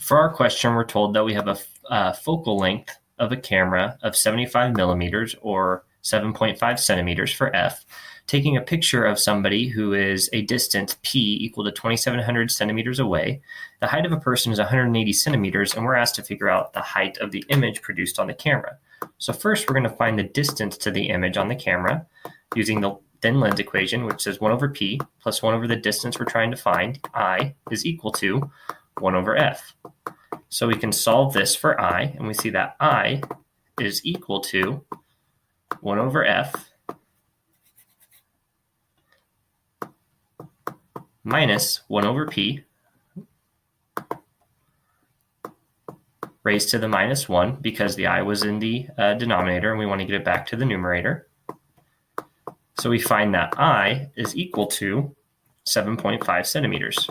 For our question, we're told that we have a focal length of a camera of 75 millimeters or 7.5 centimeters for f, taking a picture of somebody who is a distance p equal to 2,700 centimeters away. The height of a person is 180 centimeters, and we're asked to figure out the height of the image produced on the camera. So first, we're going to find the distance to the image on the camera using the thin lens equation, which says 1 over p plus 1 over the distance we're trying to find, I, is equal to 1 over f. So we can solve this for I, and we see that I is equal to 1 over f minus 1 over p raised to the minus 1, because the I was in the denominator and we want to get it back to the numerator. So we find that I is equal to 7.5 centimeters.